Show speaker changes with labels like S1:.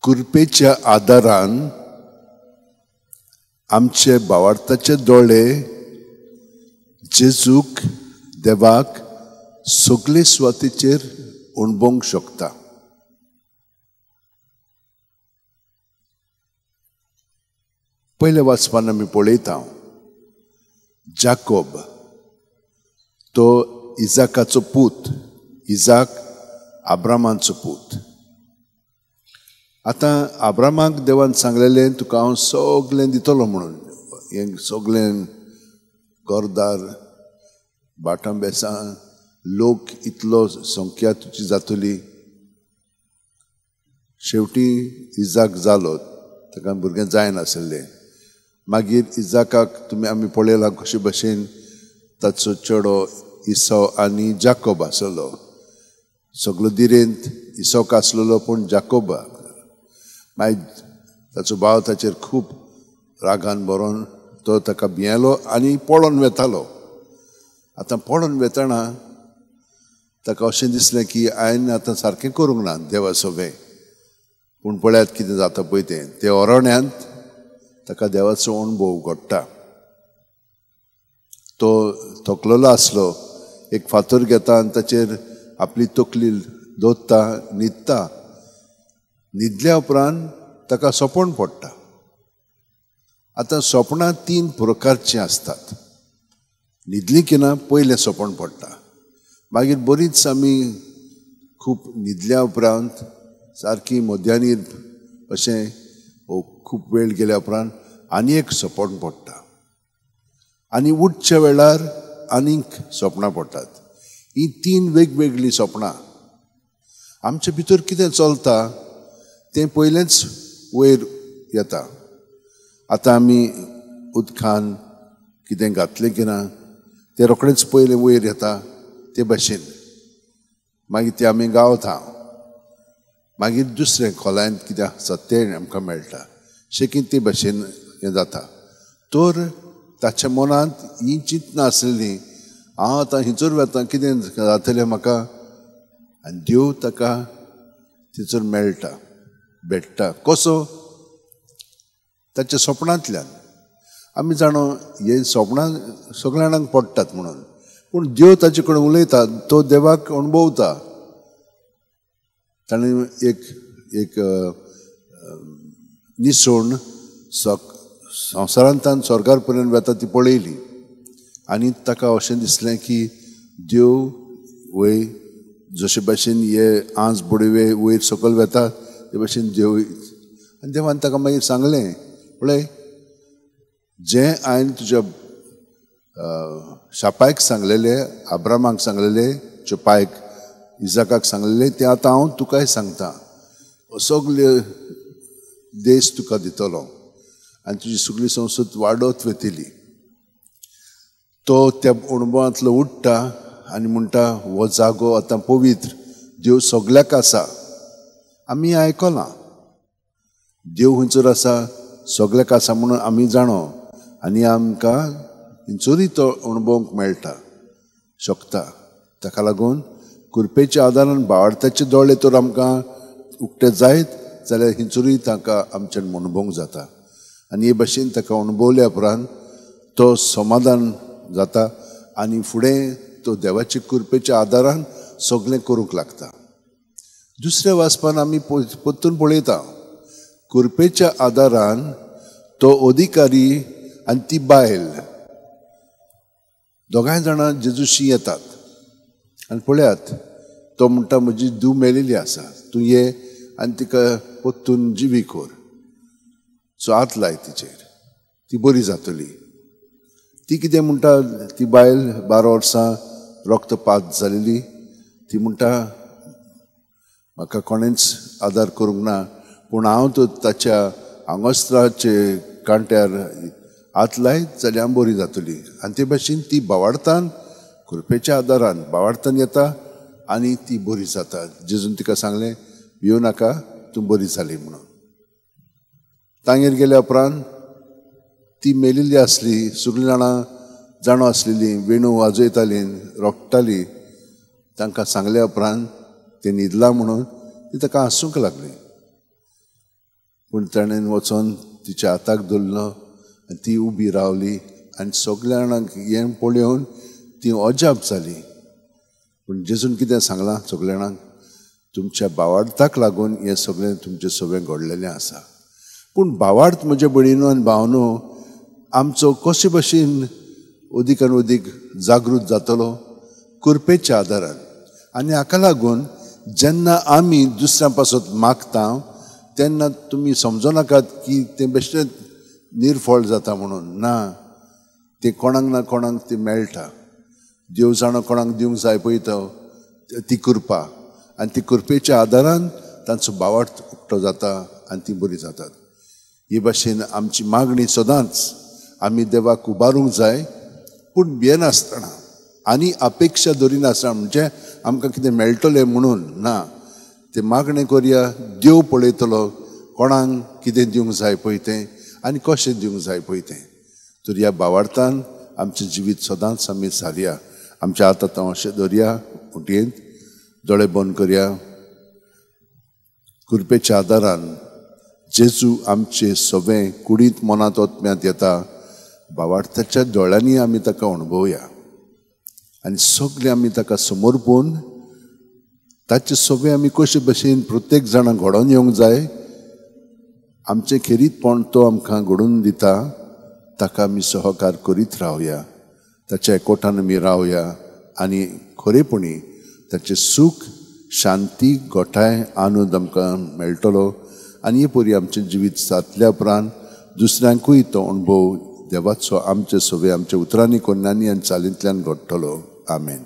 S1: कृपेच्या आदारान आमचे भावार्थाचे दोळे जेजूक देवाक सगळे सुवातेचेर उणबोवंक शकता. पयले वाचपान आमी पळयता जाकोब तो इजाकाचो पूत, इजाक आब्रामाचो पूत. आतां आब्रामाक देवान सांगलेलें तुका हांव सगळें दितलो म्हणून, हें सगळें घरदार भाटां बेसां लोक इतलो संख्या तुजी जातली. शेवटी इजाक जालो, ताका भुरगें जायनासलें. मागीर इजाकाक आमी पळयलां कशे भशेन ताचो चेडो इसव आनी जाकोब आसलो. सगळो दिरेंत इसवक आसलेलो पूण जाकोब मागीर ताचो भाव ताचेर खूब रागान बरोवन तो ताका भियेलो आनी पळोवन वेतालो. आतां पळोवन वेतना ताका अशें दिसलें की हांवें आतां सारकें करूंक ना देवा सोबें. पूण पळयात कितें जाता पळय तें अरण्यांत ताका देवाचो अणभव घडटा. तो थकलेलो आसलो, एक फातर घेता आनी ताचेर आपली तकली दोत्ता, न्हिदता. न्हिदल्या उपरांत ताका सोपण पडटा. आतां सोपणां 3 प्रकारचीं आसतात. न्हिदलीं की ना पयलें सोपण पडटा. मागीर बरींच आमी खूब न्हिदल्या उपरांत सारकी मध्यानीर अशें खूब वेळ गेल्या उपरांत आनी एक सोपण पडटा. आनी उठच्या वेळार आनीक सोपणां पडटात. हीं 3 वेगवेगळीं सोपणां. आमचे भितर कितें चलता तें पयलेंच वयर येता. आतां आमी उदकान कितें घातलें की ना तें रोखडेंच पयलें वयर येता ते भाशेन. मागीर तें आमी गावता. मागीर दुसरें खोलायन कितें आसा तें आमकां मेळटा. शेकीन ते भाशेन हें जाता. तर ताच्या मनांत हीं चिंतना आसलेलीं हांव आतां हिचोर वेतां कितें जातलें म्हाका, आनी देव ताका थंयसर मेळटा, भेटटा. कसो? ताच्या स्वप्नांतल्यान. आमी जाणो हे स्वप्नां सगळ्या जाणांक पडटात म्हणून, पूण देव ताचे कडेन उलयता, तो देवाक अणभवता. ताणें एक निसोण संवसारांतल्यान स्वर्गार पर्यंत वेता ती पळयली आनी ताका अशें दिसलें की देव वय जशे भाशेन हे आंज बुडवे वयर सकयल वेता ते भाशेन देव. आनी देवान ताका मागीर सांगलें, पळय जें हांवें तुज्या शापायक सांगलेलें, आब्रामाक सांगलेलें, चोपायक इजाकाक सांगलेलें तें आतां हांव तुकाय सांगता. सगळे देश तुका दितलो आनी तुजी सगळी संस्कृत वाडत वतली. तो त्या अणभवांतलो उठटा आनी म्हणटा हो जागो आतां पवित्र, देव सगल्याक आसा. आमी आयकलां देव खंयसर आसा, सगल्याक आसा म्हणून आमी जाणो आनी आमकां खंयसरूय तो अणभवंक मेळटा शकता. ताका लागून कृपेच्या आदारान भावार्थाचे दोळे तर आमकां उक्ते जायत जाल्यार खंयसरूय ताका आमच्यान अणभवंक जाता. आनी हे भाशेन ताका अणभवल्या उपरांत तो समाधान जाता आनी फुडें तो देवाच्या कृपेच्या आदारान सगळें करूंक लागता. दुसऱ्या वाचपान आमी परतून पळयता कृपेच्या आदारान तो अधिकारी आनी ती बायल दोगांय जाणां जेजूशी येतात. आनी पळयात तो म्हणटा म्हजी धूव मेलेली आसा, तूं ये आनी तिका परतून जिवी कर. सो हात लाय तिचेर, ती बरी जातली. ती कितें म्हणटा, ती बायल 12 वर्सां रक्तपात जालेली. ती म्हणटा म्हाका कोणेंच आदार करूंक ना, पूण हांव तो ताच्या आंगोस्त्राचे कांट्यार हात लायत जाल्यार हांव बरी जातली. आनी ते भाशेन ती भावार्थान कृपेच्या आदारान भावार्थान येता आनी ती बरी जाता. जेजून तिका सांगलें भियो नाका, तूं बरी जाली म्हणून. तांगेर गेल्या उपरांत ती मेलिल्ली आसली, सगळीं जाणां जाणो आसलेलीं, वेणू वाजयतालीं, रोखटालीं. तांकां सांगल्या उपरांत ते न्हिदला म्हणून ती ताका हांसूंक लागली. पूण ताणें वचोन तिच्या हाताक धरलो आनी ती उबी रावली आनी सगल्या जाणांक हें पळोवन ती अजाप जाली. पूण जेजून कितें सांगलां सगल्या जाणांक, तुमच्या भावार्थाक लागून हें सगळें तुमचें सगळें घडलेलें आसा. पूण भावार्थ म्हजे भयणीनो आनी भावनो आमचो कशे भशेन अदीकान अदीक जागृत जातलो कृपेच्या आदारान. आनी हाका लागून जेन्ना आमी दुसऱ्यां पासत मागता तेन्ना तुमी समजो नाकात की तें बेश्टें निर्फळ जाता म्हणून. ना, तें कोणाक ना कोणाक तें मेळटा. देव जाणो कोणाक दिवंक जाय पळय तो ती कृपा, आनी ती कृपेच्या आदारान तांचो भावार्थ उक्तो जाता आनी ती बरी जातात. हे भाशेन आमची मागणी सदांच आमी देवाक उबारूंक जाय, पूण भियेनासतना आनी अपेक्षा धरिनासतना, म्हणजे आमकां कितें मेळटलें म्हणून ना. ते मागणें करया, देव पळयतलो कोणाक कितें दिवंक जाय पळय तें आनी कशें दिवंक जाय पळय तें. तर ह्या भावार्थान आमचें जिवीत सदांच आमी सारया. आमच्या हातांत अशें धरया, उटयेंत दोळे बंद करया. कृपेच्या आदारान जेजू आमचे सगळें कुडींत मनांत ओतम्यांत येता. भावार्थाच्या दोळ्यांनी आमी ताका अणभवया आनी सगळें आमी ताका समोर पळोवन ताचे सगळें आमी कशे भशेन प्रत्येक जाणां घडोवन येवंक जाय. आमचें खेरीतपण तो आमकां घडोवन दिता, ताका आमी सहकार करीत रावया, ताच्या एकवटान आमी रावया आनी खरेपणी ताचें सूख, शांती, गोठाय, आनंद आमकां मेळटलो. आनी हे परी आमचें जिवीत जातल्या उपरांत दुसऱ्यांकूय तो अणभव देवाचो आमचे सगळे आमच्या उतरांनी, कोन्यांनी आनी चालींतल्यान घडटलो. आमेन.